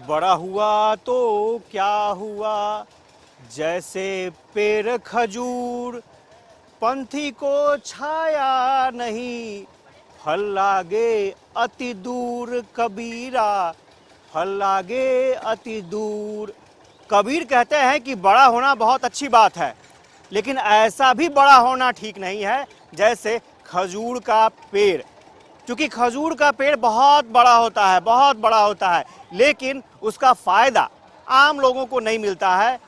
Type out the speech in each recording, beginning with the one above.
बड़ा हुआ तो क्या हुआ, जैसे पेड़ खजूर, पंथी को छाया नहीं, फल लागे अति दूर कबीरा, फल लागे अति दूर। कबीर कहते हैं कि बड़ा होना बहुत अच्छी बात है, लेकिन ऐसा भी बड़ा होना ठीक नहीं है जैसे खजूर का पेड़। क्योंकि खजूर का पेड़ बहुत बड़ा होता है, बहुत बड़ा होता है, लेकिन उसका फ़ायदा आम लोगों को नहीं मिलता है,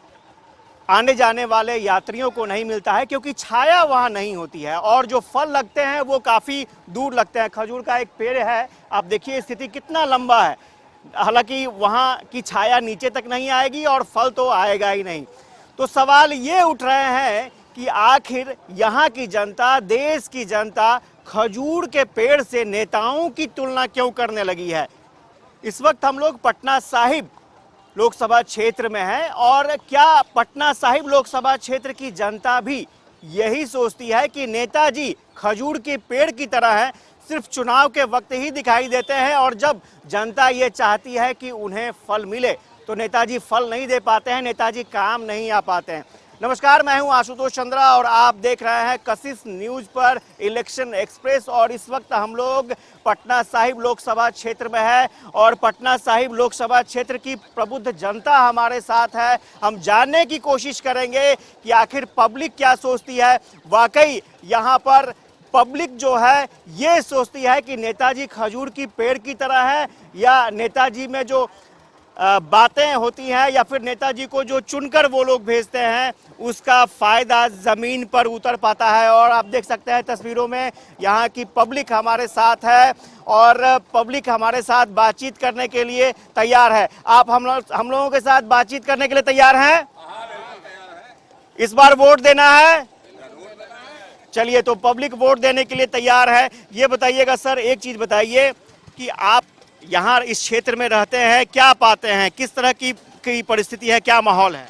आने जाने वाले यात्रियों को नहीं मिलता है, क्योंकि छाया वहाँ नहीं होती है और जो फल लगते हैं वो काफ़ी दूर लगते हैं। खजूर का एक पेड़ है, आप देखिए स्थिति कितना लंबा है, हालांकि वहाँ की छाया नीचे तक नहीं आएगी और फल तो आएगा ही नहीं। तो सवाल ये उठ रहे हैं कि आखिर यहाँ की जनता, देश की जनता खजूर के पेड़ से नेताओं की तुलना क्यों करने लगी है। इस वक्त हम लोग पटना साहिब लोकसभा क्षेत्र में हैं और क्या पटना साहिब लोकसभा क्षेत्र की जनता भी यही सोचती है कि नेताजी खजूर के पेड़ की तरह हैं, सिर्फ चुनाव के वक्त ही दिखाई देते हैं और जब जनता ये चाहती है कि उन्हें फल मिले तो नेताजी फल नहीं दे पाते हैं, नेताजी काम नहीं आ पाते हैं। नमस्कार, मैं हूं आशुतोष चंद्रा और आप देख रहे हैं कशिश न्यूज पर इलेक्शन एक्सप्रेस। और इस वक्त हम लोग पटना साहिब लोकसभा क्षेत्र में है और पटना साहिब लोकसभा क्षेत्र की प्रबुद्ध जनता हमारे साथ है। हम जानने की कोशिश करेंगे कि आखिर पब्लिक क्या सोचती है। वाकई यहाँ पर पब्लिक जो है ये सोचती है कि नेताजी खजूर की पेड़ की तरह है, या नेताजी में जो बातें होती हैं या फिर नेताजी को जो चुनकर वो लोग भेजते हैं उसका फायदा जमीन पर उतर पाता है। और आप देख सकते हैं तस्वीरों में यहाँ की पब्लिक हमारे साथ है और पब्लिक हमारे साथ बातचीत करने के लिए तैयार है। आप हम लोगों के साथ बातचीत करने के लिए तैयार हैं? इस बार वोट देना है? चलिए, तो पब्लिक वोट देने के लिए तैयार है। ये बताइएगा सर, एक चीज बताइए कि आप यहाँ इस क्षेत्र में रहते हैं, क्या पाते हैं, किस तरह की परिस्थिति है, क्या माहौल है?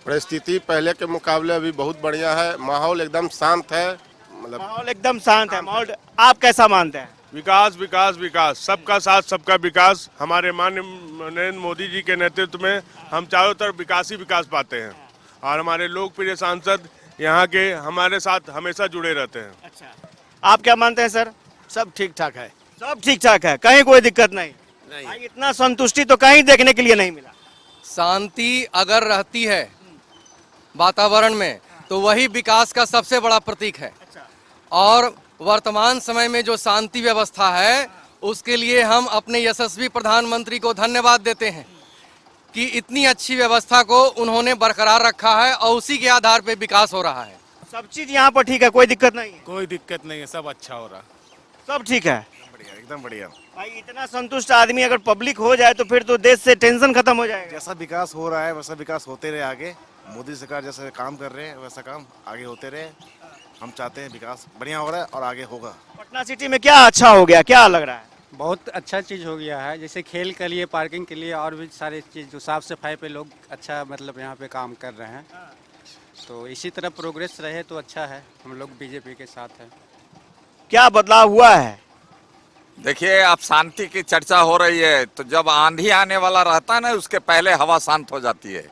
परिस्थिति पहले के मुकाबले अभी बहुत बढ़िया है, माहौल एकदम शांत है। मतलब माहौल एकदम शांत है। माहौल आप कैसा मानते हैं? विकास विकास विकास, सबका साथ सबका विकास। हमारे माननीय नरेंद्र मोदी जी के नेतृत्व में हम चारों तरफ विकास ही विकास पाते हैं और हमारे लोकप्रिय सांसद यहाँ के हमारे साथ हमेशा जुड़े रहते हैं। अच्छा, आप क्या मानते हैं सर? सब ठीक ठाक है। सब ठीक ठाक है, कहीं कोई दिक्कत नहीं? भाई, इतना संतुष्टि तो कहीं देखने के लिए नहीं मिला। शांति अगर रहती है वातावरण में तो वही विकास का सबसे बड़ा प्रतीक है। और वर्तमान समय में जो शांति व्यवस्था है उसके लिए हम अपने यशस्वी प्रधानमंत्री को धन्यवाद देते हैं कि इतनी अच्छी व्यवस्था को उन्होंने बरकरार रखा है और उसी के आधार पर विकास हो रहा है। सब चीज यहाँ पर ठीक है, कोई दिक्कत नहीं है? कोई दिक्कत नहीं है, सब अच्छा हो रहा, सब ठीक है, बढ़िया, एकदम बढ़िया। भाई इतना संतुष्ट आदमी अगर पब्लिक हो जाए तो फिर तो देश से टेंशन खत्म हो जाएगा। जैसा विकास हो रहा है वैसा विकास होते रहे आगे। मोदी सरकार जैसे काम कर रहे हैं वैसा काम आगे होते रहे। हम चाहते हैं विकास बढ़िया हो रहा है और आगे होगा। पटना सिटी में क्या अच्छा हो गया, क्या लग रहा है? बहुत अच्छा चीज़ हो गया है, जैसे खेल के लिए, पार्किंग के लिए और भी सारे चीज़, जो साफ सफाई पे लोग अच्छा मतलब यहाँ पे काम कर रहे हैं। तो इसी तरह प्रोग्रेस रहे तो अच्छा है, हम लोग बीजेपी के साथ हैं। क्या बदलाव हुआ है? देखिए, अब शांति की चर्चा हो रही है तो जब आंधी आने वाला रहता है ना उसके पहले हवा शांत हो जाती है।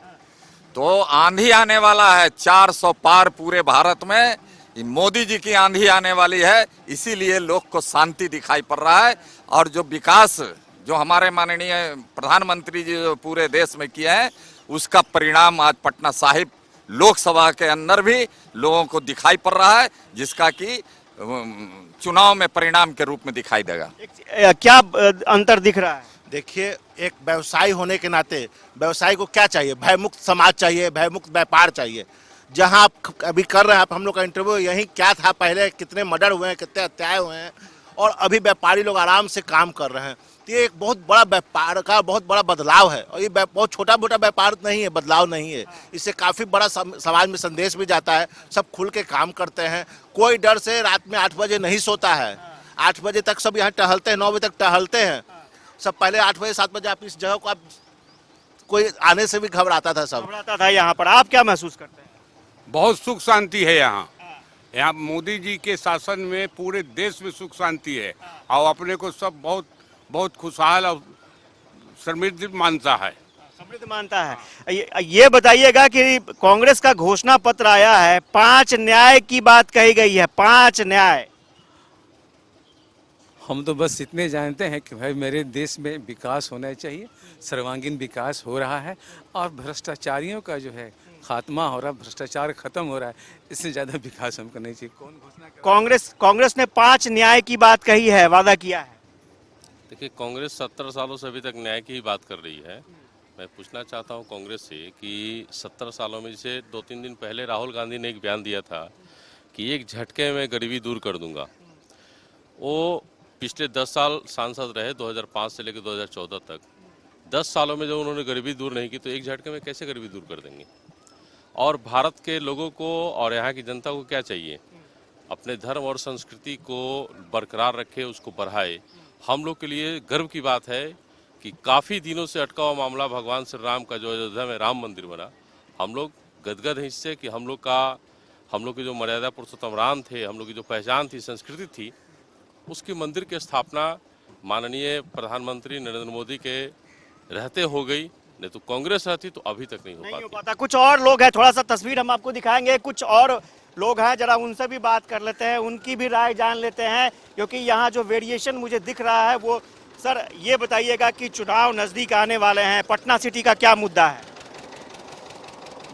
तो आंधी आने वाला है 400 पार पूरे भारत में, मोदी जी की आंधी आने वाली है, इसीलिए लोग को शांति दिखाई पड़ रहा है। और जो विकास जो हमारे माननीय प्रधानमंत्री जी जो पूरे देश में किए हैं उसका परिणाम आज पटना साहिब लोकसभा के अंदर भी लोगों को दिखाई पड़ रहा है, जिसका कि चुनाव में परिणाम के रूप में दिखाई देगा। क्या अंतर दिख रहा है? देखिए, एक व्यवसायी होने के नाते व्यवसायी को क्या चाहिए? भयमुक्त समाज चाहिए, भयमुक्त व्यापार चाहिए। जहां आप अभी कर रहे हैं, आप हम लोग का इंटरव्यू यही क्या था, पहले कितने मर्डर हुए हैं, कितने हत्याएं हुए हैं और अभी व्यापारी लोग आराम से काम कर रहे हैं। तो ये एक बहुत बड़ा व्यापार का बहुत बड़ा बदलाव है और ये बहुत छोटा मोटा व्यापार नहीं है, बदलाव नहीं है। इससे काफ़ी बड़ा समाज में संदेश भी जाता है, सब खुल के काम करते हैं। कोई डर से रात में 8 बजे नहीं सोता है, 8 बजे तक सब यहाँ टहलते हैं, 9 बजे तक टहलते हैं सब। पहले 8 बजे 7 बजे आप इस जगह को आप कोई आने से भी घबराता था, सब घबराता था। यहाँ पर आप क्या महसूस करते हैं? बहुत सुख शांति है यहाँ। यहाँ मोदी जी के शासन में पूरे देश में सुख शांति है और अपने को सब बहुत बहुत खुशहाल और समृद्धि मानता है। समृद्ध मानता है। ये बताइएगा कि कांग्रेस का घोषणा पत्र आया है, 5 न्याय की बात कही गई है, 5 न्याय। हम तो बस इतने जानते हैं कि भाई मेरे देश में विकास होना चाहिए, सर्वांगीण विकास हो रहा है और भ्रष्टाचारियों का जो है खात्मा हो रहा है, भ्रष्टाचार खत्म हो रहा है, इससे ज़्यादा विकास हमको नहीं चाहिए। कौन घोषणा कर रहा है? कांग्रेस ने 5 न्याय की बात कही है, वादा किया है। देखिए, कांग्रेस 70 सालों से अभी तक न्याय की ही बात कर रही है। मैं पूछना चाहता हूं कांग्रेस से कि 70 सालों में, जैसे 2-3 दिन पहले राहुल गांधी ने एक बयान दिया था कि एक झटके में गरीबी दूर कर दूंगा। वो पिछले 10 साल सांसद रहे, 2005 से लेकर 2014 तक। 10 सालों में जब उन्होंने गरीबी दूर नहीं की तो एक झटके में कैसे गरीबी दूर कर देंगे? और भारत के लोगों को और यहाँ की जनता को क्या चाहिए? अपने धर्म और संस्कृति को बरकरार रखे, उसको बढ़ाए। हम लोग के लिए गर्व की बात है कि काफ़ी दिनों से अटका हुआ मामला भगवान श्री राम का जो अयोध्या में राम मंदिर बना, हम लोग गदगद हैं इससे कि हम लोग के जो मर्यादा पुरुषोत्तम राम थे, हम लोग की जो पहचान थी, संस्कृति थी, उसकी मंदिर की स्थापना माननीय प्रधानमंत्री नरेंद्र मोदी के रहते हो गई। नहीं तो कांग्रेस रहती तो अभी तक नहीं हो पाता। कुछ और लोग हैं, थोड़ा सा तस्वीर हम आपको दिखाएंगे। कुछ और लोग हैं, जरा उनसे भी बात कर लेते हैं, उनकी भी राय जान लेते हैं, क्योंकि यहाँ जो वेरिएशन मुझे दिख रहा है वो। सर, ये बताइएगा कि चुनाव नजदीक आने वाले हैं, पटना सिटी का क्या मुद्दा है?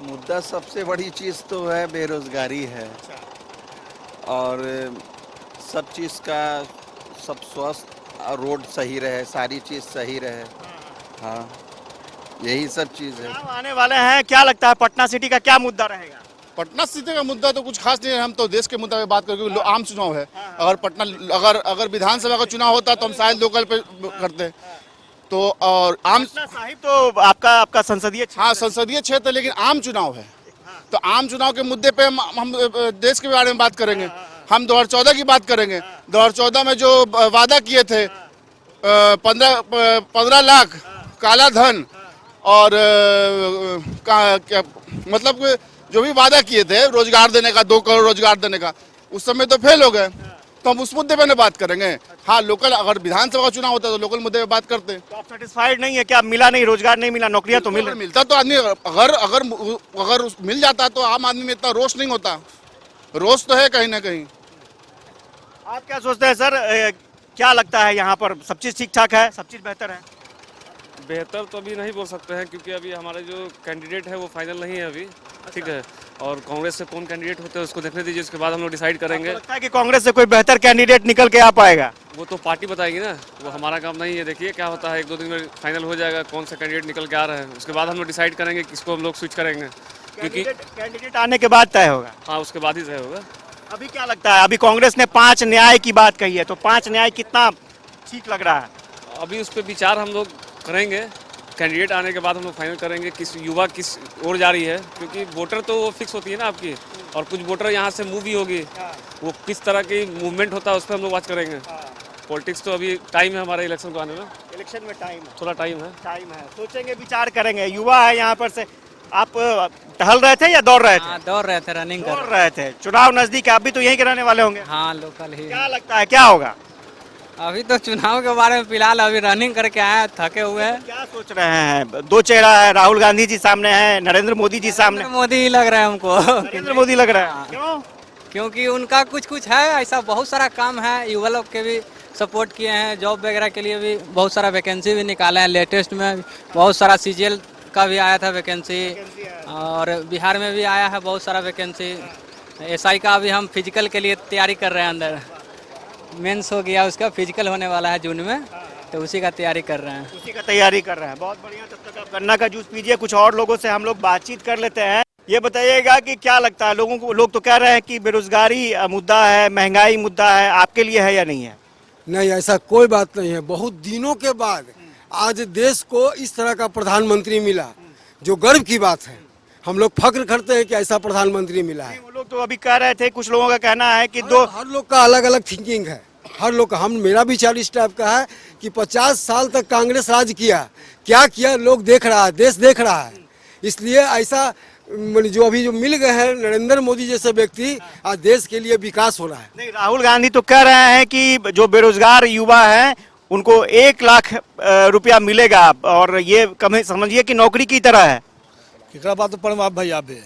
मुद्दा सबसे बड़ी चीज़ तो है बेरोजगारी है, और सब चीज़ का सब स्वस्थ, रोड सही रहे, सारी चीज़ सही रहे। हाँ, यही सब चीज़ है। चुनाव आने वाले हैं, क्या लगता है पटना सिटी का क्या मुद्दा रहेगा? पटना सिटी का मुद्दा तो कुछ खास नहीं है। हम तो देश के मुद्दा पे बात करके, आम चुनाव है। अगर विधानसभा का चुनाव होता तो हम शायद लोकल पे करते। तो और आम साहिब तो आपका संसदीय क्षेत्र। हाँ, संसदीय क्षेत्र, लेकिन आम चुनाव है। तो आम चुनाव के मुद्दे पे हम देश के बारे में बात करेंगे। हम 2014 की बात करेंगे। 2014 में जो वादा किए थे, 15 लाख काला धन और मतलब जो भी वादा किए थे रोजगार देने का, 2 करोड़ रोजगार देने का, उस समय तो फेल हो गए। तो हम उस मुद्दे पे ना बात करेंगे। हाँ, लोकल, अगर विधानसभा का चुनाव होता है तो लोकल मुद्दे पे बात करते हैं। तो आप सेटिस्फाइड नहीं है क्या? मिला नहीं, रोजगार नहीं मिला, नौकरियां तो मिलता तो आदमी, अगर मिल जाता तो आम आदमी में इतना रोष नहीं होता। रोष तो है कहीं ना कहीं। आप क्या सोचते हैं सर, क्या लगता है यहाँ पर सब चीज ठीक ठाक है, सब चीज बेहतर है? बेहतर तो अभी नहीं बोल सकते हैं, क्योंकि अभी हमारे जो कैंडिडेट है वो फाइनल नहीं है अभी। ठीक है, और कांग्रेस से कौन कैंडिडेट होते हैं उसको देखने दीजिए, उसके बाद हम लोग डिसाइड करेंगे। लगता है कि कांग्रेस से कोई बेहतर कैंडिडेट निकल के आ पाएगा? वो तो पार्टी बताएगी ना, वो हमारा काम नहीं है। देखिए क्या होता है, 1-2 दिन में फाइनल हो जाएगा कौन सा कैंडिडेट निकल के आ रहा है। उसके बाद हम लोग डिसाइड करेंगे किसको हम लोग स्विच करेंगे, क्योंकि कैंडिडेट आने के बाद तय होगा। हाँ, उसके बाद ही तय होगा। अभी क्या लगता है, अभी कांग्रेस ने 5 न्याय की बात कही है, तो 5 न्याय कितना ठीक लग रहा है? अभी उस पर विचार हम लोग करेंगे। कैंडिडेट आने के बाद हम लोग फाइनल करेंगे किस युवा किस ओर जा रही है, क्योंकि वोटर तो वो फिक्स होती है ना आपकी, और कुछ वोटर यहाँ से मूव भी होगी। वो किस तरह की मूवमेंट होता है उस पर हम लोग बात करेंगे। पॉलिटिक्स तो अभी टाइम है हमारे इलेक्शन को आने में। इलेक्शन में टाइम है, थोड़ा टाइम है। सोचेंगे, विचार करेंगे। युवा है यहाँ पर से। आप टहल रहे थे या दौड़ रहे थे? दौड़ रहे थे, रनिंग दौड़ रहे थे। चुनाव नजदीक है, आप भी तो यहीं के रहने वाले होंगे? हाँ, लोकल ही। क्या लगता है क्या होगा? अभी तो चुनाव के बारे में फिलहाल अभी रनिंग करके आए, थके हुए हैं। क्या सोच रहे हैं? 2 चेहरा है, राहुल गांधी जी सामने है, नरेंद्र मोदी जी सामने। मोदी ही लग रहा है हमको। नरेंद्र मोदी लग रहा है। क्यों? क्योंकि उनका कुछ है, ऐसा बहुत सारा काम है। युवा लोग के भी सपोर्ट किए हैं, जॉब वगैरह के लिए भी बहुत सारा वैकेंसी भी निकाले हैं। लेटेस्ट में बहुत सारा CGL का भी आया था वैकेंसी, और बिहार में भी आया है बहुत सारा वैकेंसी। SI का अभी हम फिजिकल के लिए तैयारी कर रहे हैं। अंदर मेंस हो गया, उसका फिजिकल होने वाला है जून में, तो उसी का तैयारी कर रहे हैं। बहुत बढ़िया। तब तक आप गन्ना का जूस पीजिए। कुछ और लोगों से हम लोग बातचीत कर लेते हैं। ये बताइएगा कि क्या लगता है लोगों को? लोग तो कह रहे हैं कि बेरोजगारी मुद्दा है, महंगाई मुद्दा है, आपके लिए है या नहीं है? नहीं, ऐसा कोई बात नहीं है। बहुत दिनों के बाद आज देश को इस तरह का प्रधानमंत्री मिला, जो गर्व की बात है। हम लोग फख्र करते हैं कि ऐसा प्रधानमंत्री मिला है। वो लोग तो अभी कह रहे थे, कुछ लोगों का कहना है कि हर लोग का अलग अलग थिंकिंग है। हर लोग का, मेरा विचार इस टाइप का है कि 50 साल तक कांग्रेस राज किया, क्या किया लोग देख रहा है, देश देख रहा है। इसलिए ऐसा जो अभी जो मिल गए हैं नरेंद्र मोदी जैसे व्यक्ति, आज देश के लिए विकास हो रहा है। नहीं, राहुल गांधी तो कह रहे हैं कि जो बेरोजगार युवा हैं उनको 1 लाख रुपया मिलेगा और ये कम समझिए कि नौकरी की तरह है। केकरा बात तो पढ़ भाई आप भी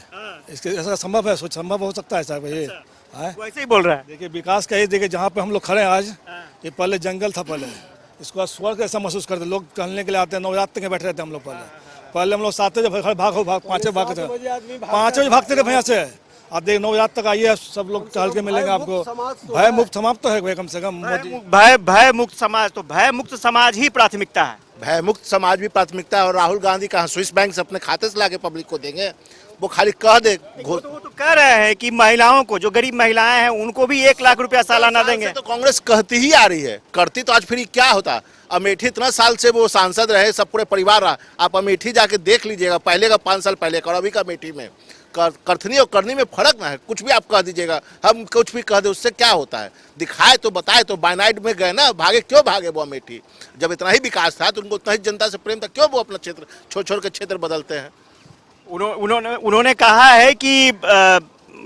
इसके ऐसा संभव है, सोच संभव हो सकता है साहब ये है। वैसे ही बोल रहा है। देखिए विकास का ये देखिए जहाँ पे हम लोग खड़े हैं आज, ये पहले जंगल था, पहले इसको आज स्वर्ग ऐसा महसूस करते, लोग टहलने के लिए आते हैं, नवरात्र के बैठे रहते हैं हम लोग। पहले हम लोग 7 बजे भाग 5 बजे भागते थे, 5 बजे भागते थे भैया से। आप देख 9 रात तक आइए, सब लोग टहल के मिलेंगे आपको। भय मुक्त समाप्त तो है कम से कम मोदी। भय मुक्त समाज, तो भय मुक्त समाज ही प्राथमिकता है। भय मुक्त समाज भी प्राथमिकता है। और राहुल गांधी कहाँ स्विस बैंक से अपने खाते से लाके पब्लिक को देंगे? वो खाली कह दे। वो तो कह रहे हैं कि महिलाओं को, जो गरीब महिलाएं हैं उनको भी 1 लाख रुपया सालाना देंगे। तो कांग्रेस कहती ही आ रही है, करती तो आज फिर क्या होता। अमेठी इतना साल से वो सांसद रहे, सब पूरे परिवार रहा। आप अमेठी जाके देख लीजिएगा, पहले का 5 साल पहले का और अभी का अमेठी में करथनी और करनी में फर्क ना है। कुछ भी आप कह दीजिएगा, हम कुछ भी कह दे, उससे क्या होता है? दिखाए तो बताए तो। बायनाइट में गए ना, भागे क्यों भागे वो अमेठी? जब इतना ही विकास था तो उनको उतना ही जनता से प्रेम था, क्यों वो अपना क्षेत्र छोड़ के क्षेत्र बदलते हैं? उन्होंने कहा है कि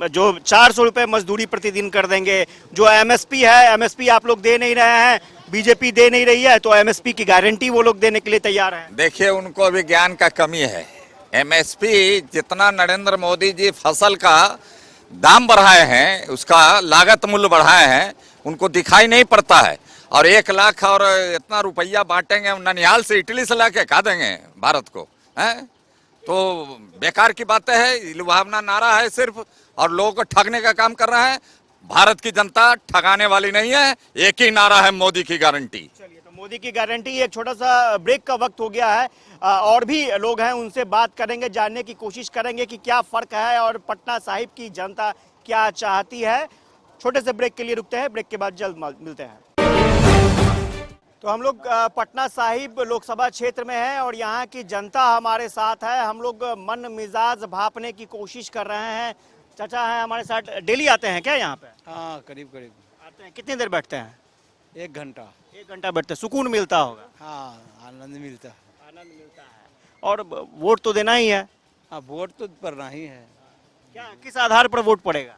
जो 400 रुपए मजदूरी प्रतिदिन कर देंगे, जो एमएसपी है, एमएसपी आप लोग दे नहीं रहे हैं, बीजेपी दे नहीं रही है, तो एमएसपी की गारंटी वो लोग देने के लिए तैयार हैं। देखिए उनको अभी ज्ञान का कमी है। एमएसपी जितना नरेंद्र मोदी जी फसल का दाम बढ़ाए हैं, उसका लागत मूल्य बढ़ाए हैं, उनको दिखाई नहीं पड़ता है। और 1 लाख और इतना रुपया बांटेंगे, हम ननिहाल से इटली से लाके खा देंगे भारत को, हैं? तो बेकार की बातें है, लुभावना नारा है सिर्फ, और लोगों को ठगने का काम कर रहा है। भारत की जनता ठगाने वाली नहीं है, एक ही नारा है, मोदी की गारंटी। चलिए, तो मोदी की गारंटी। एक छोटा सा ब्रेक का वक्त हो गया है, और भी लोग हैं, उनसे बात करेंगे, जानने की कोशिश करेंगे कि क्या फर्क है और पटना साहिब की जनता क्या चाहती है। छोटे से ब्रेक के लिए रुकते हैं, ब्रेक के बाद जल्द मिलते हैं। तो हम लोग पटना साहिब लोकसभा क्षेत्र में हैं और यहाँ की जनता हमारे साथ है। हम लोग मन मिजाज भापने की कोशिश कर रहे हैं। चाचा है हमारे साथ, डेली आते हैं क्या यहाँ पे? हाँ, करीब करीब आते हैं। कितनी देर बैठते हैं? 1 घंटा। 1 घंटा बैठते हैं, सुकून मिलता होगा? हाँ, आनंद मिलता है। आनंद मिलता है। और वोट तो देना ही है? हाँ, वोट तो पड़ना ही है। क्या, किस आधार पर वोट पड़ेगा?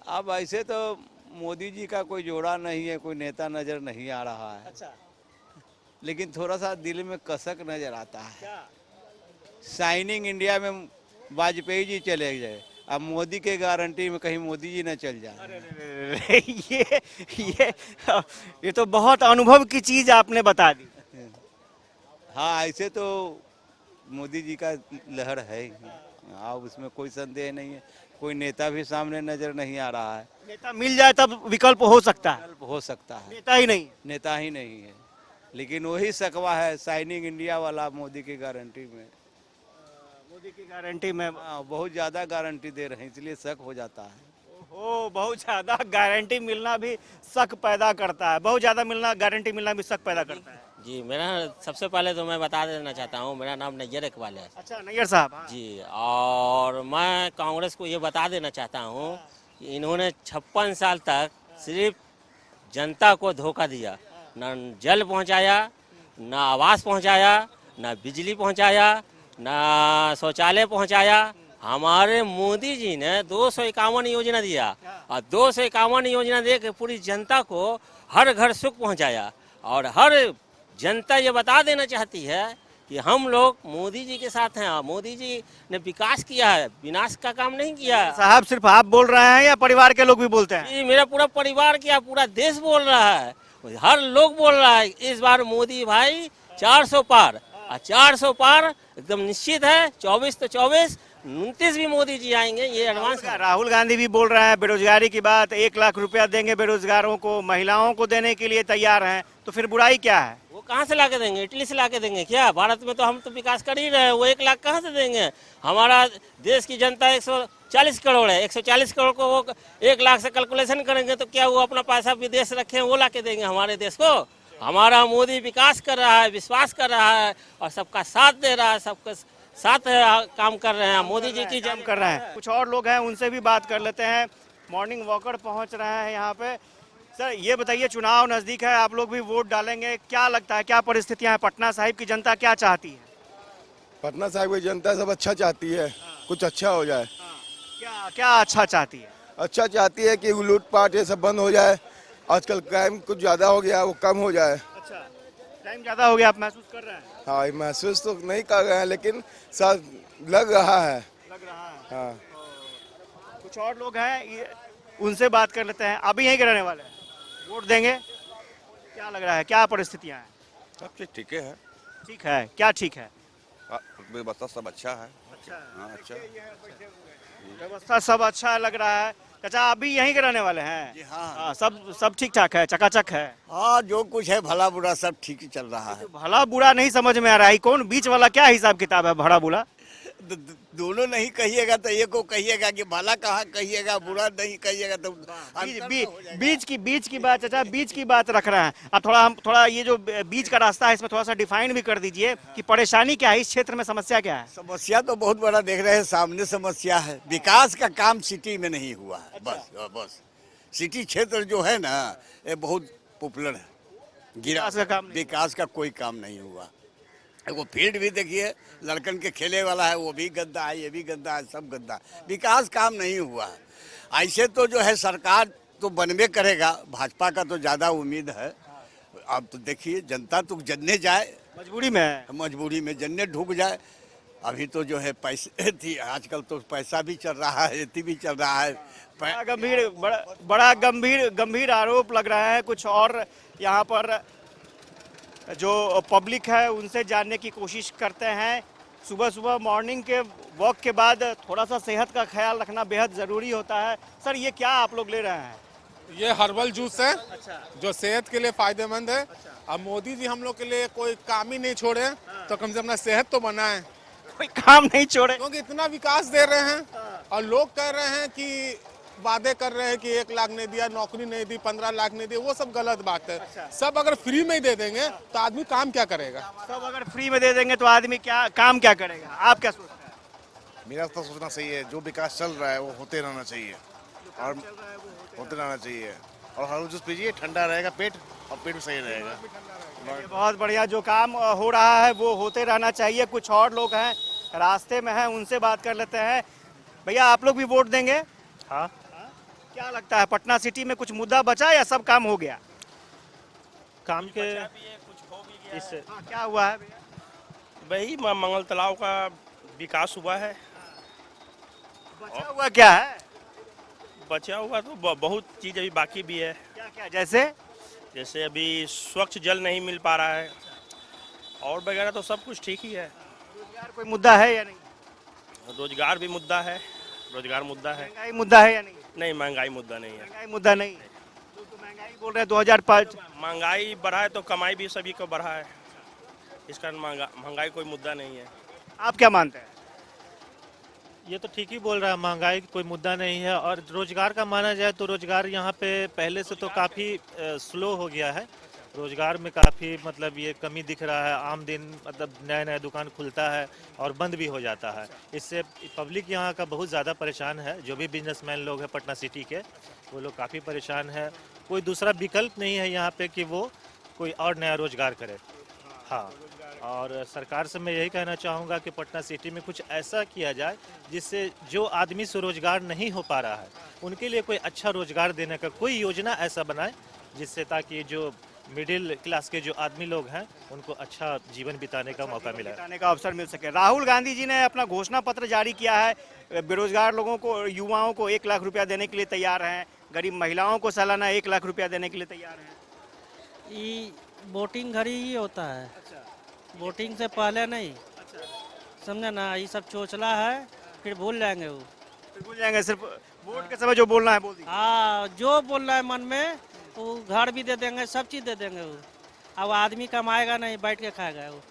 अब ऐसे तो मोदी जी का कोई जोड़ा नहीं है, कोई नेता नजर नहीं आ रहा है। अच्छा। लेकिन थोड़ा सा दिल में कसक नजर आता है। क्या? शाइनिंग इंडिया में वाजपेयी जी चले गए, अब मोदी के गारंटी में कहीं मोदी जी न चल जाए। ये तो बहुत अनुभव की चीज आपने बता दी। हाँ, ऐसे तो मोदी जी का लहर है ही। हाँ, उसमें कोई संदेह नहीं है। कोई नेता भी सामने नजर नहीं आ रहा है। नेता मिल जाए तब विकल्प हो सकता है। विकल्प हो सकता है, नेता ही नहीं। नेता ही नहीं है। लेकिन वही सकवा है शाइनिंग इंडिया वाला मोदी की गारंटी में। मोदी की गारंटी में बहुत ज्यादा गारंटी दे रहे हैं, इसलिए शक हो जाता है। ओहो, बहुत ज्यादा गारंटी मिलना भी शक पैदा करता है। बहुत ज्यादा गारंटी मिलना भी शक पैदा करता है। जी, मेरा सबसे पहले तो मैं बता देना चाहता हूँ, मेरा नाम नैयर इकबाल है। अच्छा, नैयर साहब। हाँ। जी, और मैं कांग्रेस को ये बता देना चाहता हूँ कि इन्होंने 56 साल तक सिर्फ जनता को धोखा दिया। न जल पहुँचाया, न आवास पहुँचाया, न बिजली पहुँचाया, न शौचालय पहुँचाया। हमारे मोदी जी ने 251 योजना दिया और 251 योजना दे के पूरी जनता को हर घर सुख पहुँचाया। और हर जनता ये बता देना चाहती है कि हम लोग मोदी जी के साथ हैं। मोदी जी ने विकास किया है, विनाश का काम नहीं किया है। साहब, सिर्फ आप बोल रहे हैं या परिवार के लोग भी बोलते हैं? जी, मेरा पूरा परिवार क्या, पूरा देश बोल रहा है, हर लोग बोल रहा है। इस बार मोदी भाई 400 पार, 400 पार एकदम निश्चित है। 24 तो 24, 29 भी मोदी जी आएंगे, ये एडवांस। राहुल गांधी भी बोल रहे हैं बेरोजगारी की बात, 1 लाख रुपया देंगे बेरोजगारों को, महिलाओं को देने के लिए तैयार हैं। तो फिर बुराई क्या है? वो कहाँ से लाके देंगे? इटली से लाके देंगे क्या? भारत में तो हम तो विकास कर ही रहे हैं, वो 1 लाख कहाँ से देंगे? हमारा देश की जनता 140 करोड़ है, 140 करोड़ को वो 1 लाख से कैलकुलेशन करेंगे तो क्या वो अपना पैसा विदेश रखे हैं वो लाके देंगे हमारे देश को? हमारा मोदी विकास कर रहा है, विश्वास कर रहा है और सबका साथ दे रहा है, सबका साथ काम कर रहे हैं। मोदी जी की काम कर रहे हैं। कुछ और लोग हैं, उनसे भी बात कर लेते हैं। मॉर्निंग वॉकर पहुंच रहे हैं यहाँ पे। सर, ये बताइए, चुनाव नजदीक है, आप लोग भी वोट डालेंगे, क्या लगता है क्या परिस्थितियां हैं? पटना साहिब की जनता क्या चाहती है? पटना साहिब की जनता सब अच्छा चाहती है, कुछ अच्छा हो जाए। क्या क्या अच्छा चाहती है? अच्छा चाहती है कि लूटपाट ये सब बंद हो जाए। आजकल क्राइम कुछ ज्यादा हो गया, वो कम हो जाए। अच्छा। टाइम ज्यादा हो गया, आप महसूस कर रहे हैं? हाँ, ये महसूस तो नहीं कर रहे हैं लेकिन सब लग रहा है। लग रहा है। हाँ, कुछ और लोग हैं, उनसे बात कर लेते हैं। अभी यहीं के रहने वाले हैं, वोट देंगे? क्या लग रहा है, क्या परिस्थितियां हैं? सब चीज ठीक है। ठीक है, क्या ठीक है? व्यवस्था सब अच्छा है। अच्छा है। हाँ, अच्छा। व्यवस्था सब अच्छा लग रहा है। चाचा अभी यहीं के रहने वाले हैं? जी हाँ। हाँ, सब ठीक ठाक है, चकाचक है। हाँ, जो कुछ है भला बुरा सब ठीक ही चल रहा है। भला बुरा नहीं समझ में आ रहा है, कौन बीच वाला क्या हिसाब किताब है भला बुरा? दोनों नहीं कहिएगा तो एक को कहिएगा कि भला कहाँ कहिएगा, बुरा नहीं कहिएगा तो बीच की बात चाचा, बीच की बात रख रहे हैं। अब थोड़ा ये जो बीच का रास्ता है इसमें थोड़ा सा डिफाइन भी कर दीजिए कि परेशानी क्या है, इस क्षेत्र में समस्या क्या है? समस्या तो बहुत बड़ा देख रहे हैं, सामने समस्या है, विकास का काम सिटी में नहीं हुआ है। बस सिटी क्षेत्र जो है ना ये बहुत पॉपुलर है, गिरा विकास का कोई काम नहीं हुआ। वो फील्ड भी देखिए, लड़कन के खेले वाला है, वो भी गंदा है, ये भी गंदा है, सब गंदा है, विकास काम नहीं हुआ है। ऐसे तो जो है सरकार तो बनवे करेगा, भाजपा का तो ज़्यादा उम्मीद है। अब तो देखिए जनता तो जनने जाए, मजबूरी में जनने ढूक जाए। अभी तो जो है पैसे थी, आजकल तो पैसा भी चल रहा है, एती भी चल रहा है। बड़ा गंभीर आरोप लग रहा है। कुछ और यहाँ पर जो पब्लिक है उनसे जानने की कोशिश करते हैं। सुबह मॉर्निंग के वॉक के बाद थोड़ा सा सेहत का ख्याल रखना बेहद ज़रूरी होता है। सर ये क्या आप लोग ले रहे हैं? ये हर्बल जूस है। अच्छा। जो सेहत के लिए फायदेमंद है। अच्छा। अब मोदी जी हम लोग के लिए कोई काम ही नहीं छोड़े तो कम से कम अपना सेहत तो बनाए, कोई काम नहीं छोड़े, क्योंकि इतना विकास दे रहे हैं और लोग कह रहे हैं कि वादे कर रहे हैं कि 1 लाख नहीं दिया, नौकरी नहीं दी, 15 लाख नहीं दिए, वो सब गलत बात है। अच्छा। सब अगर फ्री में ही दे देंगे तो आदमी काम क्या करेगा? सब अगर फ्री में दे देंगे तो आदमी काम क्या करेगा? आप क्या सोचते हैं? मेरा तो सोचना सही है, जो विकास चल रहा है वो होते रहना चाहिए और होते रहना चाहिए। और हर जूस पीजिए, ठंडा रहेगा पेट और पेट भी सही रहेगा। बहुत बढ़िया, जो काम हो रहा है वो होते रहना चाहिए। कुछ और लोग हैं रास्ते में हैं, उनसे बात कर लेते हैं। भैया आप लोग भी वोट देंगे? हाँ। क्या लगता है पटना सिटी में कुछ मुद्दा बचा या सब काम हो गया? काम के इस क्या हुआ है? वही मंगल तालाब का विकास हुआ है। बचा हुआ क्या है? बचा हुआ तो बहुत चीज अभी बाकी भी है। क्या क्या? जैसे अभी स्वच्छ जल नहीं मिल पा रहा है और वगैरह तो सब कुछ ठीक ही है। रोजगार कोई मुद्दा है या नहीं? रोजगार भी मुद्दा है, रोजगार मुद्दा है। महंगाई मुद्दा है या नहीं? नहीं, महंगाई मुद्दा नहीं है। महंगाई मुद्दा नहीं, तो महंगाई बोल रहे हैं 2005। महंगाई बढ़ा है तो कमाई भी सभी को बढ़ा है, इस कारण महंगाई कोई मुद्दा नहीं है। आप क्या मानते हैं? ये तो ठीक ही बोल रहा है, महंगाई कोई मुद्दा नहीं है। और रोजगार का माना जाए तो रोजगार यहाँ पे पहले से तो काफ़ी स्लो हो गया है। रोजगार में काफ़ी मतलब ये कमी दिख रहा है। आम दिन मतलब नया दुकान खुलता है और बंद भी हो जाता है। इससे पब्लिक यहाँ का बहुत ज़्यादा परेशान है। जो भी बिजनेसमैन लोग हैं पटना सिटी के, वो लोग काफ़ी परेशान है। कोई दूसरा विकल्प नहीं है यहाँ पे कि वो कोई और नया रोजगार करे। हाँ, और सरकार से मैं यही कहना चाहूँगा कि पटना सिटी में कुछ ऐसा किया जाए जिससे जो आदमी से रोजगार नहीं हो पा रहा है उनके लिए कोई अच्छा रोजगार देने का कोई योजना ऐसा बनाए, जिससे ताकि जो मिडिल क्लास के जो आदमी लोग हैं उनको अच्छा जीवन बिताने का मौका मिले, बिताने का अवसर मिल सके। राहुल गांधी जी ने अपना घोषणा पत्र जारी किया है। बेरोजगार लोगों को, युवाओं को 1 लाख रुपया देने के लिए तैयार हैं। गरीब महिलाओं को सालाना 1 लाख रुपया देने के लिए तैयार हैं। ये वोटिंग घड़ी ही होता है। वोटिंग से पहले नहीं। समझे ना, ये सब चोचला है, फिर भूल जाएंगे वो। फिर भूल जाएंगे, सिर्फ वोट के समय जो बोलना है बोल दीजिए। हाँ, जो बोलना है मन में वो घर भी दे देंगे, सब चीज़ दे देंगे वो। अब आदमी कमाएगा नहीं, बैठ के खाएगा वो।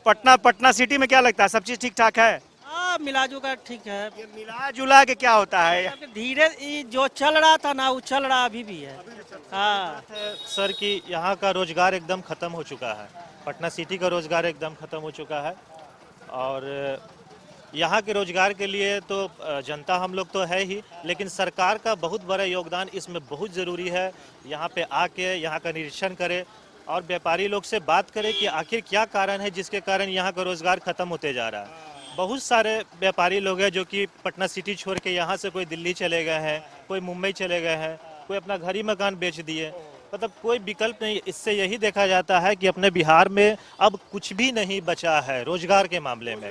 पटना सिटी में क्या लगता है, सब चीज़ ठीक ठाक है? हाँ, मिला जुला ठीक है। ये मिला जुला के क्या होता है? धीरे जो चल रहा था ना वो चल रहा अभी भी है। हाँ सर कि यहाँ का रोजगार एकदम ख़त्म हो चुका है। पटना सिटी का रोजगार एकदम ख़त्म हो चुका है और यहाँ के रोजगार के लिए तो जनता हम लोग तो है ही, लेकिन सरकार का बहुत बड़ा योगदान इसमें बहुत ज़रूरी है। यहाँ पे आके यहाँ का निरीक्षण करे और व्यापारी लोग से बात करें कि आखिर क्या कारण है जिसके कारण यहाँ का रोजगार ख़त्म होते जा रहा है। बहुत सारे व्यापारी लोग हैं जो कि पटना सिटी छोड़ के यहाँ से कोई दिल्ली चले गए हैं, कोई मुंबई चले गए हैं, कोई अपना घर ही मकान बेच दिए। मतलब कोई विकल्प नहीं। इससे यही देखा जाता है कि अपने बिहार में अब कुछ भी नहीं बचा है रोजगार के मामले में।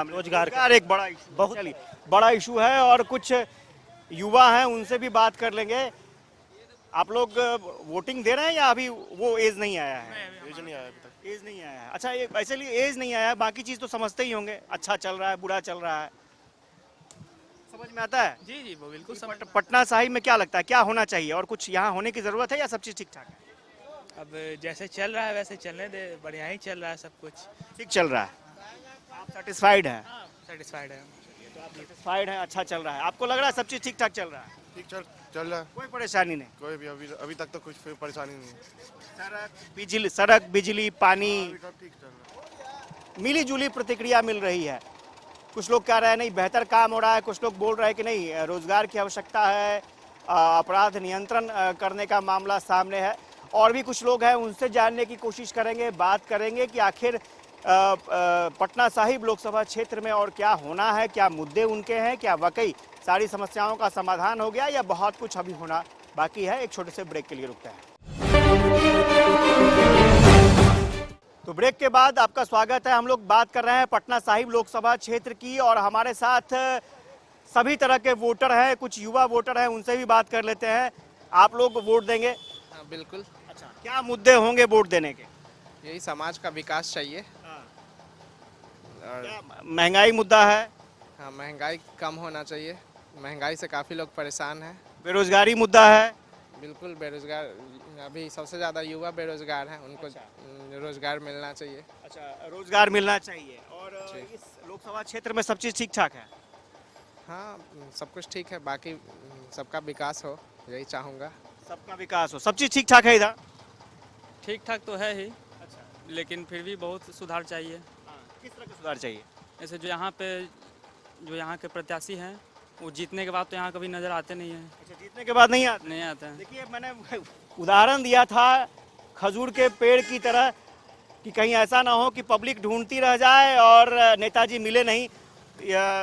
रोजगार एक बड़ा इशू, बहुत बड़ा इशू है। और कुछ युवा हैं, उनसे भी बात कर लेंगे। आप लोग वोटिंग दे रहे हैं या अभी वो एज नहीं आया है? एज नहीं आया अभी तक। एज नहीं आया है, अच्छा। ये ऐसे लिए एज नहीं आया है, बाकी चीज तो समझते ही होंगे, अच्छा चल रहा है, बुरा चल रहा है, समझ में आता है? जी जी वो बिल्कुल पटना साहिब में क्या लगता है, क्या होना चाहिए और कुछ यहाँ होने की जरूरत है या सब चीज ठीक ठाक है? अब जैसे चल रहा है वैसे चलने दे, बढ़िया ही चल रहा है सब कुछ। ठीक चल रहा है, आप सेटिस्फाइड हैं? सेटिस्फाइड है। तो आप सेटिस्फाइड हैं, अच्छा चल रहा है। आपको लग रहा है सब चीज ठीक ठाक चल रहा है? ठीक चल रहा है, कोई परेशानी नहीं? कोई भी अभी तक तो कुछ परेशानी नहीं है। सड़क बिजली पानी ठीक चल रहा है। मिली जुली प्रतिक्रिया मिल रही है। कुछ लोग कह रहे हैं नहीं बेहतर काम हो रहा है, कुछ लोग बोल रहे हैं कि नहीं रोजगार की आवश्यकता है, अपराध नियंत्रण करने का मामला सामने है। और भी कुछ लोग हैं, उनसे जानने की कोशिश करेंगे, बात करेंगे कि आखिर पटना साहिब लोकसभा क्षेत्र में और क्या होना है, क्या मुद्दे उनके हैं, क्या वाकई सारी समस्याओं का समाधान हो गया या बहुत कुछ अभी होना बाकी है। एक छोटे से ब्रेक के लिए रुकते हैं। तो ब्रेक के बाद आपका स्वागत है। हम लोग बात कर रहे हैं पटना साहिब लोकसभा क्षेत्र की और हमारे साथ सभी तरह के वोटर हैं, कुछ युवा वोटर हैं, उनसे भी बात कर लेते हैं। आप लोग वोट देंगे? हाँ बिल्कुल। अच्छा, क्या मुद्दे होंगे वोट देने के? यही समाज का विकास चाहिए। और महंगाई मुद्दा है? हाँ महंगाई कम होना चाहिए, महंगाई से काफ़ी लोग परेशान हैं। बेरोजगारी मुद्दा है? बिल्कुल बेरोजगार, अभी सबसे ज़्यादा युवा बेरोजगार हैं, उनको रोजगार मिलना चाहिए। अच्छा, रोजगार मिलना चाहिए। और इस लोकसभा क्षेत्र में सब चीज़ ठीक ठाक है? हाँ सब कुछ ठीक है, बाकी सबका विकास हो यही चाहूँगा। सबका विकास हो, सब चीज़ ठीक ठाक है इधर? ठीक ठाक तो है ही। अच्छा। लेकिन फिर भी बहुत सुधार चाहिए। किस तरह का सुधार चाहिए? जैसे जो यहाँ के प्रत्याशी हैं वो जीतने के बाद तो यहाँ कभी नजर आते नहीं हैं। अच्छा, जीतने के बाद नहीं आते हैं। देखिए मैंने उदाहरण दिया था खजूर के पेड़ की तरह कि कहीं ऐसा ना हो कि पब्लिक ढूंढती रह जाए और नेताजी मिले नहीं,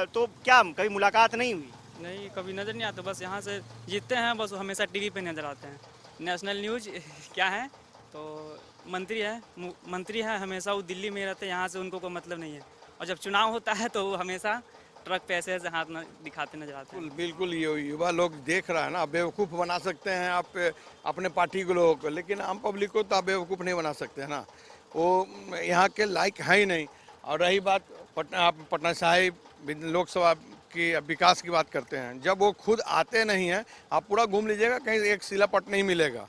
तो क्या कभी मुलाकात नहीं हुई? नहीं कभी नजर नहीं आते, बस यहाँ से जीतते हैं, बस हमेशा टीवी पे नजर आते हैं। नेशनल न्यूज क्या है तो मंत्री है, हमेशा वो दिल्ली में रहते हैं, यहाँ से उनको कोई मतलब नहीं है। और जब चुनाव होता है तो वो हमेशा ट्रक पे ऐसे हाथ दिखाते नजर आते हैं। बिल्कुल ये युवा लोग देख रहा है ना, बेवकूफ़ बना सकते हैं आप अपने पार्टी के लोगों को, लेकिन आम पब्लिक को तो आप बेवकूफ़ नहीं बना सकते हैं ना, वो यहाँ के लायक है ही नहीं। और रही बात पटना साहिब लोकसभा की विकास की बात करते हैं, जब वो खुद आते नहीं हैं, आप पूरा घूम लीजिएगा कहीं एक सिलापट नहीं मिलेगा।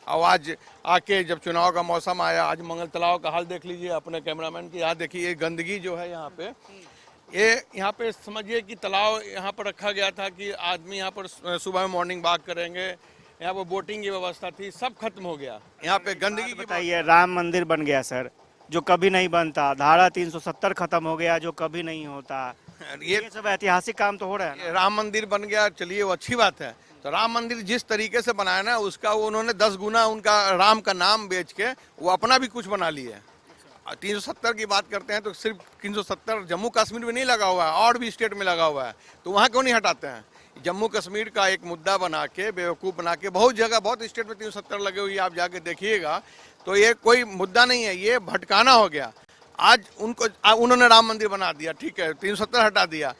और आज आके जब चुनाव का मौसम आया, आज मंगल तालाब का हाल देख लीजिए अपने कैमरामैन की, यहाँ देखिए ये गंदगी जो है यहाँ पे, ये यहाँ पे समझिए कि तालाब यहाँ पर रखा गया था कि आदमी यहाँ पर सुबह में मॉर्निंग वॉक करेंगे, यहाँ पर बोटिंग की व्यवस्था थी, सब खत्म हो गया। यहाँ पे गंदगी की बताइए। राम मंदिर बन गया सर, जो कभी नहीं बनता। धारा 370 खत्म हो गया, जो कभी नहीं होता। ये सब ऐतिहासिक काम तो हो रहा है। राम मंदिर बन गया, चलिए वो अच्छी बात है। तो राम मंदिर जिस तरीके से बनाया ना, उसका वो उन्होंने 10 गुना उनका राम का नाम बेच के वो अपना भी कुछ बना लिया है। 370 की बात करते हैं तो सिर्फ 370 जम्मू कश्मीर में नहीं लगा हुआ है, और भी स्टेट में लगा हुआ है, तो वहाँ क्यों नहीं हटाते हैं? जम्मू कश्मीर का एक मुद्दा बना के, बेवकूफ़ बना के, बहुत जगह बहुत स्टेट में 370 लगे हुए, आप जाके देखिएगा। तो ये कोई मुद्दा नहीं है, ये भटकाना हो गया। आज उन्होंने राम मंदिर बना दिया, ठीक है, 370 हटा दिया।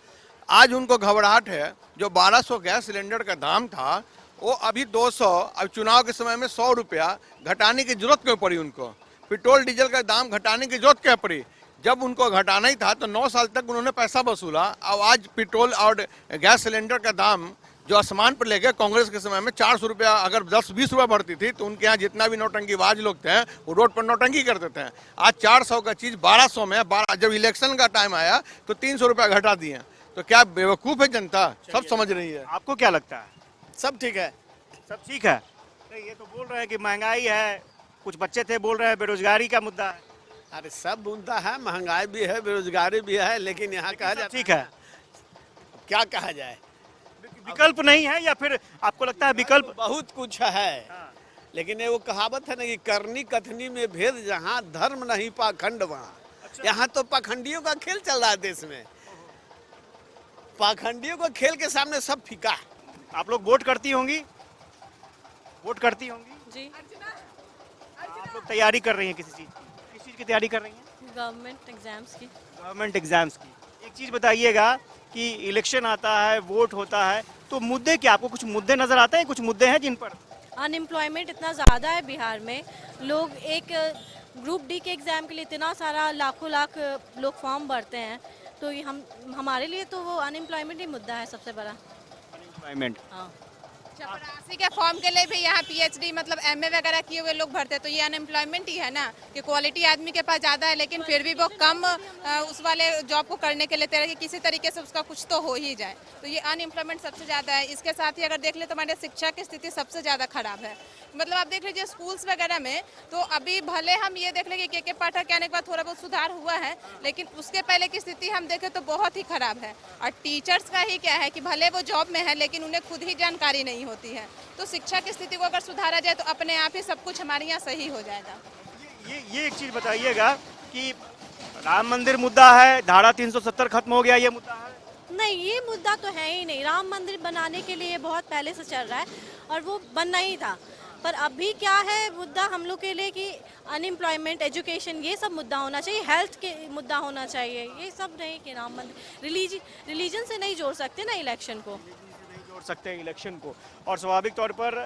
आज उनको घबराहट है, जो 1200 गैस सिलेंडर का दाम था वो अभी 200, अब चुनाव के समय में 100 रुपया घटाने की जरूरत क्यों पड़ी उनको? पेट्रोल डीजल का दाम घटाने की जरूरत क्या पड़ी? जब उनको घटाना ही था तो 9 साल तक उन्होंने पैसा वसूला। अब आज पेट्रोल और गैस सिलेंडर का दाम जो आसमान पर ले गए, कांग्रेस के समय में 400 रुपया अगर 10-20 रुपया बढ़ती थी तो उनके यहाँ जितना भी नौटंकीबाज लोग थे वो रोड पर नौटंकी करते थे। आज 400 का चीज़ 1200 में, जब इलेक्शन का टाइम आया तो 300 रुपया घटा दिए। तो क्या बेवकूफ़ है जनता? सब समझ रही है। आपको क्या लगता है? सब ठीक है, सब ठीक है। नहीं, ये तो बोल रहे हैं कि महंगाई है, कुछ बच्चे थे बोल रहे हैं बेरोजगारी का मुद्दा है। अरे सब मुद्दा है, महंगाई भी है, बेरोजगारी भी है, लेकिन यहाँ कहा जाए ठीक है, क्या कहा जाए, विकल्प नहीं है या फिर आपको लगता है विकल्प? बहुत कुछ है, लेकिन ये वो कहावत है ना कि करनी कथनी में भेद, जहाँ धर्म नहीं पाखंड वहाँ। यहाँ तो पाखंडियों का खेल चल रहा है देश में, पाखंडियों को खेल के सामने सब फीका है। आप लोग वोट करती होंगी? वोट करती होंगी जी। आप लोग तैयारी कर रही हैं किसी चीज़ की? किस चीज़ की तैयारी कर रही हैं? गवर्नमेंट एग्जाम्स की। गवर्नमेंट एग्जाम्स की। एक चीज़ बताइएगा कि इलेक्शन आता है, वोट होता है, तो मुद्दे क्या, आपको कुछ मुद्दे नजर आते हैं? कुछ मुद्दे हैं जिन पर अनएम्प्लॉयमेंट इतना ज़्यादा है बिहार में, लोग एक ग्रुप डी के एग्ज़ाम के लिए इतना सारा लाखों लाख लोग फॉर्म भरते हैं, तो ये हमारे लिए तो वो अनएम्प्लॉयमेंट ही मुद्दा है सबसे बड़ा। अनएम्प्लॉयमेंट। हाँ। चपरासी के फॉर्म के लिए भी यहाँ पीएचडी मतलब एमए वगैरह किए हुए लोग भरते हैं, तो ये अनएम्प्लॉयमेंट ही है ना कि क्वालिटी आदमी के पास ज़्यादा है लेकिन फिर भी वो कम उस वाले जॉब को करने के लिए तैयार है कि किसी तरीके से उसका कुछ तो हो ही जाए, तो ये अनएम्प्लॉयमेंट सबसे ज़्यादा है। इसके साथ ही अगर देख ले तो हमारे शिक्षा की स्थिति सबसे ज़्यादा खराब है। मतलब आप देख लीजिए स्कूल्स वगैरह में, तो अभी भले हम ये देख लें कि के पाठक के आने के बाद थोड़ा बहुत सुधार हुआ है, लेकिन उसके पहले की स्थिति हम देखें तो बहुत ही खराब है। और टीचर्स का ही क्या है कि भले वो जॉब में है लेकिन उन्हें खुद ही जानकारी नहीं होती है, तो शिक्षा की स्थिति को अगर सुधारा जाए तो अपने आप ही सब कुछ हमारे यहाँ सही हो जाएगा। ये एक चीज़ बताइएगा कि राम मंदिर मुद्दा है, धारा 370 खत्म हो गया, ये मुद्दा है? नहीं, ये मुद्दा तो है ही नहीं। राम मंदिर बनाने के लिए बहुत पहले से चल रहा है और वो बनना ही था, पर अभी क्या है मुद्दा हम लोग के लिए कि अनएम्प्लॉयमेंट, एजुकेशन, ये सब मुद्दा होना चाहिए, हेल्थ के मुद्दा होना चाहिए, ये सब नहीं कि राम मंदिर। रिलीजन से नहीं जोड़ सकते ना इलेक्शन को, नहीं जोड़ सकते हैं इलेक्शन को। और स्वाभाविक तौर पर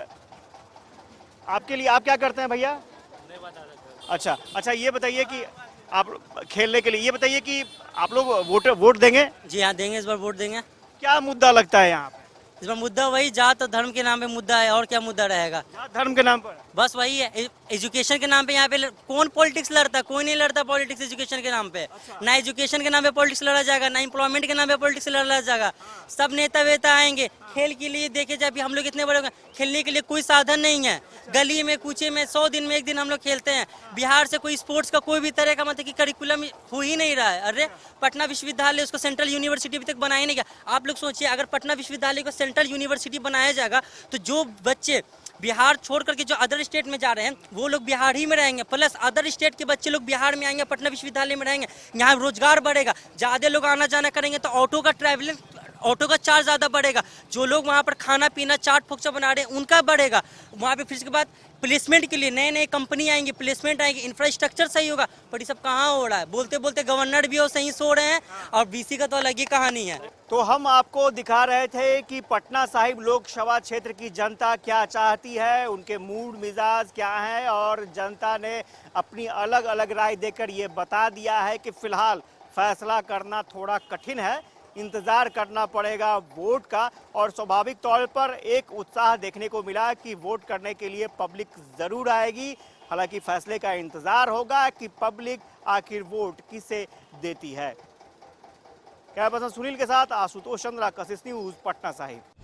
आपके लिए, आप क्या करते हैं भैया? नहीं बता सकते। अच्छा, ये बताइए कि आप खेलने के लिए, ये बताइए कि आप लोग वोट देंगे? जी हाँ, देंगे, इस बार वोट देंगे। क्या मुद्दा लगता है यहाँ पे? इस बार मुद्दा वही जात और धर्म के नाम पे मुद्दा है, और क्या मुद्दा रहेगा? जात धर्म के नाम पर बस वही है। एजुकेशन के नाम पे यहाँ पे कौन पॉलिटिक्स लड़ता है? कोई नहीं लड़ता पॉलिटिक्स एजुकेशन के नाम पे। ना एजुकेशन के नाम पे पॉलिटिक्स लड़ा जाएगा, ना एम्प्लॉयमेंट के नाम पे पॉलिटिक्स लड़ा जाएगा। सब नेता वेता आएंगे। खेल के लिए देखे जाए, हम लोग इतने बड़े हो गए, खेलने के लिए कोई साधन नहीं है। गली में कूचे में 100 दिन में एक दिन हम लोग खेलते हैं। बिहार से कोई स्पोर्ट्स का कोई भी तरह का मतलब कि करिकुलम हो ही नहीं रहा है। अरे पटना विश्वविद्यालय उसको सेंट्रल यूनिवर्सिटी अभी तक बनाया नहीं गया। आप लोग सोचिए, अगर पटना विश्वविद्यालय को सेंट्रल यूनिवर्सिटी बनाया जाएगा तो जो बच्चे बिहार छोड़ करके जो अदर स्टेट में जा रहे हैं वो लोग बिहार ही में रहेंगे, प्लस अदर स्टेट के बच्चे लोग बिहार में आएंगे, पटना विश्वविद्यालय में रहेंगे, यहाँ रोजगार बढ़ेगा, ज़्यादा लोग आना जाना करेंगे तो ऑटो का ट्रैवलिंग, ऑटो का चार्ज ज़्यादा बढ़ेगा। जो लोग वहाँ पर खाना पीना चाट फोक्चा बना रहे हैं उनका बढ़ेगा। वहाँ पे फिर इसके बाद प्लेसमेंट के लिए नए नए कंपनी आएंगी, प्लेसमेंट आएंगे, इंफ्रास्ट्रक्चर सही होगा। पर ये सब कहाँ हो रहा है? बोलते बोलते गवर्नर भी हो सही सो रहे हैं और बीसी का तो अलग ही कहानी है। तो हम आपको दिखा रहे थे कि पटना साहिब लोकसभा क्षेत्र की जनता क्या चाहती है, उनके मूड मिजाज क्या है, और जनता ने अपनी अलग अलग राय देकर ये बता दिया है कि फिलहाल फैसला करना थोड़ा कठिन है, इंतज़ार करना पड़ेगा वोट का। और स्वाभाविक तौर पर एक उत्साह देखने को मिला कि वोट करने के लिए पब्लिक ज़रूर आएगी। हालांकि फैसले का इंतज़ार होगा कि पब्लिक आखिर वोट किसे देती है। कैमरा पर्सन सुनील के साथ आशुतोष चंद्रा, कशिश न्यूज़, पटना साहिब।